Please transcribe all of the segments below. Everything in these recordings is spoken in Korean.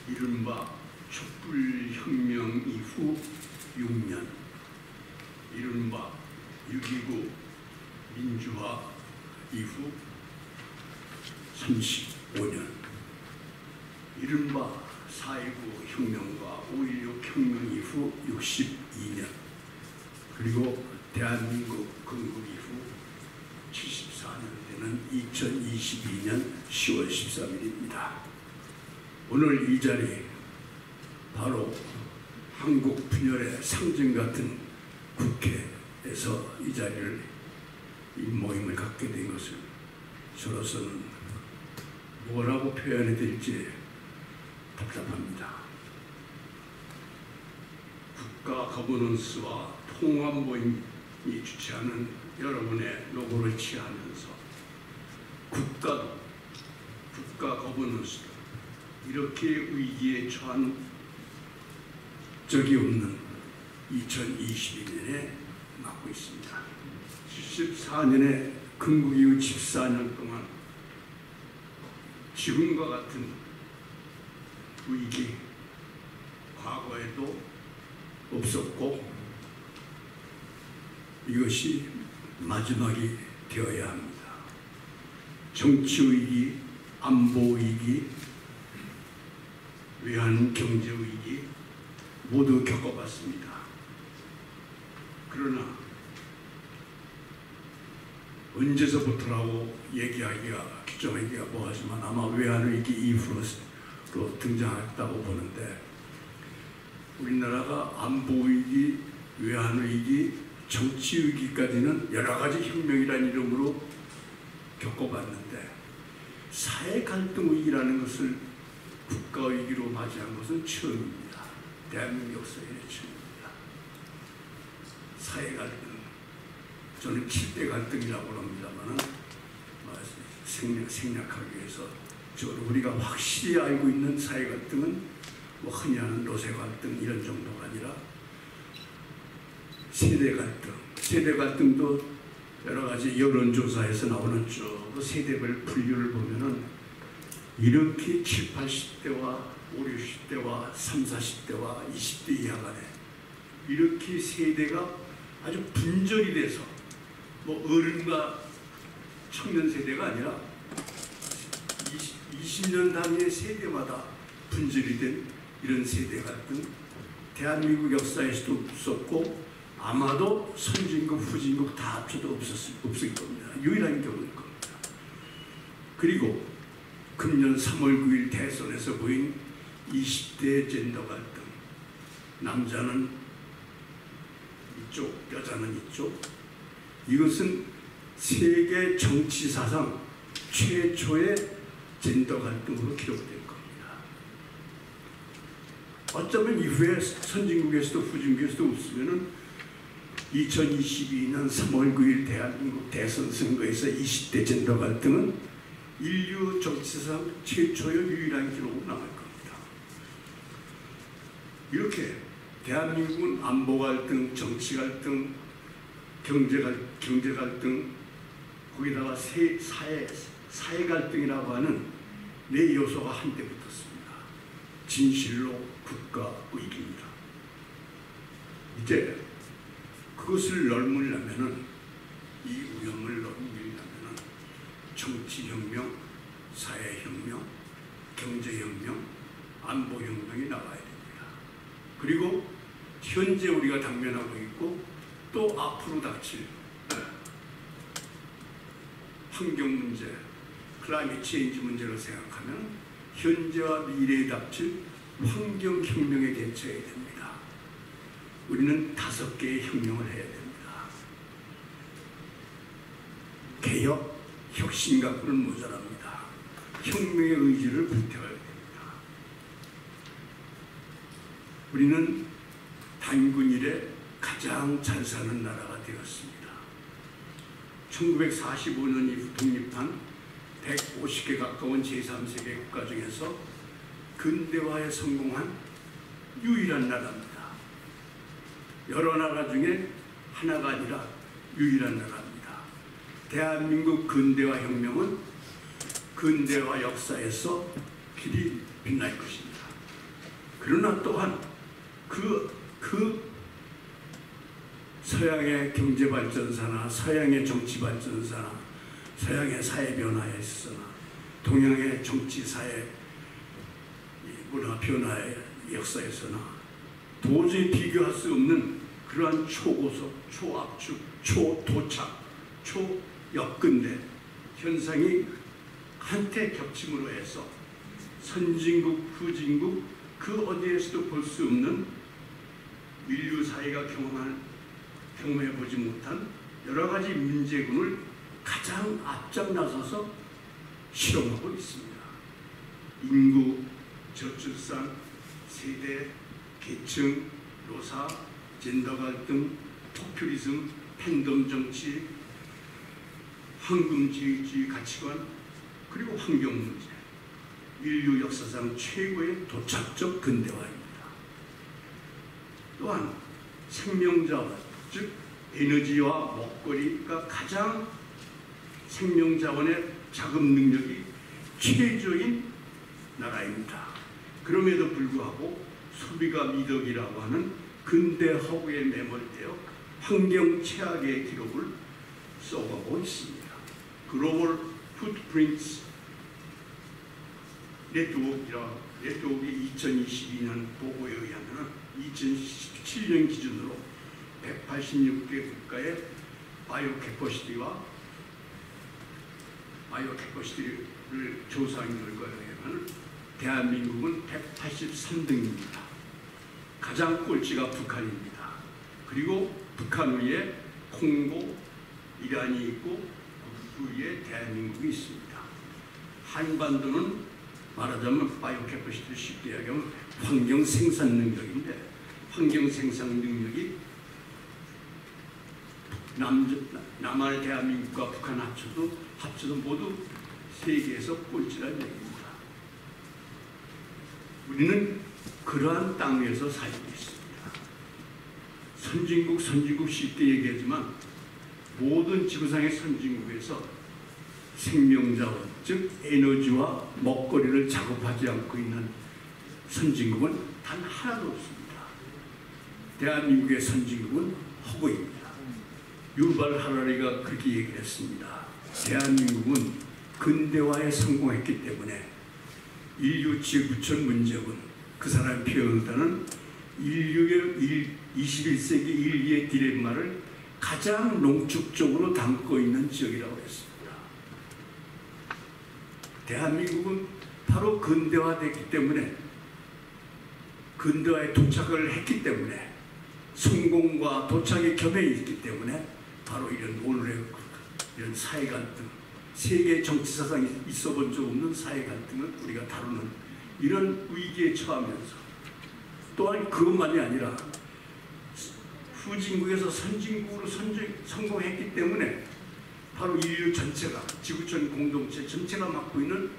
이른바 촛불혁명 이후 6년, 이른바 6.29 민주화 이후 35년, 이른바 4.19 혁명과 5.16 혁명 이후 62년, 그리고 대한민국 건국 이후 74년 되는 2022년 10월 13일입니다. 오늘 이 자리, 바로 한국 분열의 상징 같은 국회에서 이 자리를, 이 모임을 갖게 된 것을 저로서는 뭐라고 표현해 드릴지 답답합니다. 국가 거버넌스와 통합 모임이 주최하는 여러분의 노고를 취하면서 국가도, 국가 거버넌스도 이렇게 위기에 처한 적이 없는 2022년에 맞고 있습니다. 74년에 건국 이후 14년 동안 지금과 같은 위기, 과거에도 없었고 이것이 마지막이 되어야 합니다. 정치위기, 안보위기, 외환 경제위기 모두 겪어봤습니다. 그러나 언제서부터라고 얘기하기가, 규정하기가 뭐하지만 아마 외환위기 이후로 등장했다고 보는데, 우리나라가 안보위기, 외환위기, 정치위기까지는 여러 가지 혁명이라는 이름으로 겪어봤는데, 사회갈등위기라는 것을 국가위기로 맞이한 것은 처음입니다. 대한민국 역사에 처음입니다. 사회갈등, 저는 7대 갈등이라고 합니다만 생략하기 위해서, 우리가 확실히 알고 있는 사회갈등은 뭐 흔히 하는 노세갈등 이런 정도가 아니라 세대갈등, 세대갈등도 여러 가지 여론조사에서 나오는 쭉 세대별 분류를 보면은 이렇게 7, 80대와 5, 60대와 3, 40대와 20대 이하 간에 이렇게 세대가 아주 분절이 돼서, 뭐 어른과 청년 세대가 아니라 20년 단위의 세대마다 분절이 된 이런 세대 갈등, 대한민국 역사에서도 없었고 아마도 선진국, 후진국 다 합쳐도 없을 겁니다. 유일한 경우일 겁니다. 그리고 금년 3월 9일 대선에서 보인 20대 젠더 갈등, 남자는 이쪽, 여자는 이쪽, 이것은 세계 정치사상 최초의 젠더 갈등으로 기록될 겁니다. 어쩌면 이후에 선진국에서도 후진국에서도 없으면은 2022년 3월 9일 대한민국 대선 선거에서 20대 젠더 갈등은 인류 정치사상 최초의 유일한 기록으로 남을 겁니다. 이렇게 대한민국은 안보 갈등, 정치 갈등, 경제 갈등, 거기다가 사회 갈등이라고 하는 네 요소가 한데 붙었습니다. 진실로 국가 위기입니다. 이제 그것을 넘으려면은, 이 위험을 넘으려면은 정치혁명, 사회혁명, 경제혁명, 안보혁명이 나와야 됩니다. 그리고 현재 우리가 당면하고 있고 또 앞으로 닥칠 환경 문제, 클라이밋 체인지 문제를 생각하면 현재와 미래에 닥칠 환경혁명에 대처해야 됩니다. 우리는 5개의 혁명을 해야 됩니다. 개혁, 혁신 갖고는 모자랍니다. 혁명의 의지를 불태워야 됩니다. 우리는 단군 이래 가장 잘 사는 나라가 되었습니다. 1945년 이후 독립한 150개 가까운 제3세계 국가 중에서 근대화에 성공한 유일한 나라입니다. 여러 나라 중에 하나가 아니라 유일한 나라입니다. 대한민국 근대화 혁명은 근대화 역사에서 길이 빛날 것입니다. 그러나 또한 그 서양의 경제발전사나 서양의 정치발전사나 서양의 사회 변화에 있어서나 동양의 정치, 사회, 문화 변화의 역사에서나 도저히 비교할 수 없는 그러한 초고속, 초압축, 초도착, 초역근대 현상이 한때 겹침으로 해서 선진국, 후진국 그 어디에서도 볼 수 없는 인류 사회가 경험해보지 못한 여러 가지 문제군을 가장 앞장 나서서 실험하고 있습니다. 인구, 저출산, 세대, 계층, 노사, 젠더 갈등, 포퓰리즘, 팬덤 정치, 황금주의 가치관, 그리고 환경 문제. 인류 역사상 최고의 도착적 근대화입니다. 또한 생명자원, 즉 에너지와 먹거리가 가장 생명자원의 자금 능력이 최저인 나라입니다. 그럼에도 불구하고 소비가 미덕이라고 하는 근대 허구에 매몰되어 환경 최악의 기록을 써가고 있습니다. 글로벌 푸드프린트 네트워크의 2022년 보고에 의하면 2017년 기준으로 186개 국가의 바이오 캐퍼시티를 조사한 결과에 의하면 대한민국은 183등입니다. 가장 꼴찌가 북한입니다. 그리고 북한 위에 콩고, 이란이 있고 그 위에 대한민국이 있습니다. 한반도는 말하자면 바이오 캐퍼시티를 쉽게 이야기하면 환경 생산 능력인데 환경 생산 능력이 남한 대한민국과 북한 합쳐도 모두 세계에서 꼴찌라는 얘기입니다. 우리는 그러한 땅 위에서 살고 있습니다. 선진국 쉽게 얘기하지만 모든 지구상의 선진국에서 생명자원, 즉 에너지와 먹거리를 작업하지 않고 있는 선진국은 단 하나도 없습니다. 대한민국의 선진국은 허구입니다. 유발 하라리가 그렇게 얘기를 했습니다. 대한민국은 근대화에 성공했기 때문에 인류 지구촌 문제군 그 사람의 표현을 따는 인류의 21세기 인류의 딜레마를 가장 농축적으로 담고 있는 지역이라고 했습니다. 대한민국은 바로 근대화됐기 때문에 근대화에 도착을 했기 때문에 성공과 도착의 겸해 있기 때문에 바로 이런 오늘의 이런 사회 갈등, 세계 정치사상에 있어 본 적 없는 사회 갈등을 우리가 다루는 이런 위기에 처하면서 또한 그것만이 아니라 후진국에서 선진국으로 성공했기 때문에 바로 인류 전체가 지구촌 공동체 전체가 맡고 있는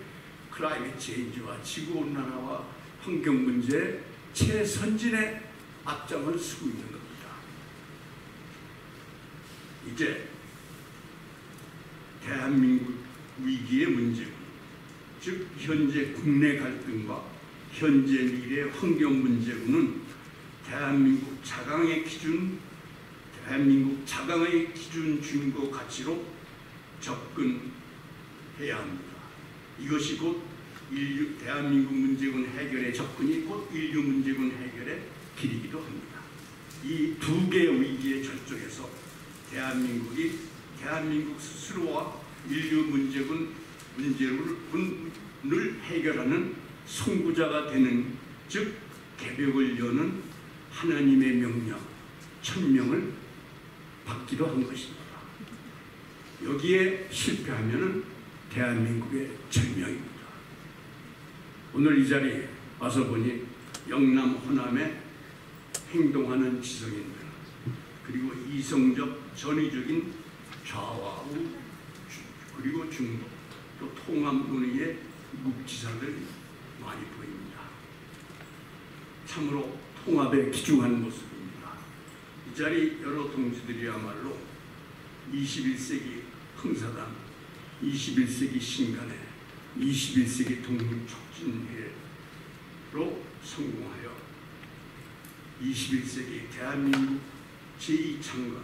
클라이밋 체인지와 지구온난화와 환경 문제의 최선진의 앞장을 서고 있는 겁니다. 이제 대한민국 위기의 문제군, 즉 현재 국내 갈등과 현재 미래 환경 문제군은 대한민국 자강의 기준 준거 가치로 접근해야 합니다. 이것이 곧 대한민국 문제군 해결의 접근이 곧 인류 문제군 해결의 길이기도 합니다. 이 두 개의 위기의 절정에서 대한민국 스스로와 인류 문제군을 해결하는 선구자가 되는, 즉 개벽을 여는 하나님의 명령, 천명을 받기도 한 것입니다. 여기에 실패하면 대한민국의 절명입니다. 오늘 이 자리에 와서 보니 영남, 호남에 행동하는 지성인들, 그리고 이성적, 전위적인 좌와 우, 그리고 중도, 또 통합 논의의 묵지사들 많이 보입니다. 참으로 통합에 기중한 모습입니다. 이 자리 여러 동지들이야말로 21세기 흥사단, 21세기 신간회, 21세기 동물촉진회로 성공하여 21세기 대한민국 제2창건,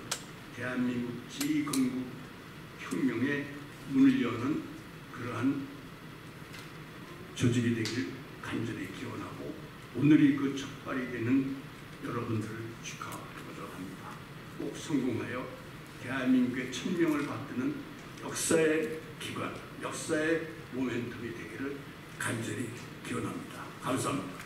대한민국 제2건국 혁명의 문을 여는 그러한 조직이 되길 간절히 기원하고, 오늘이 그 첫발이 되는 여러분들을 축하드립니다. 꼭 성공하여 대한민국의 천명을 받드는 역사의 기관, 역사의 모멘텀이 되기를 간절히 기원합니다. 감사합니다.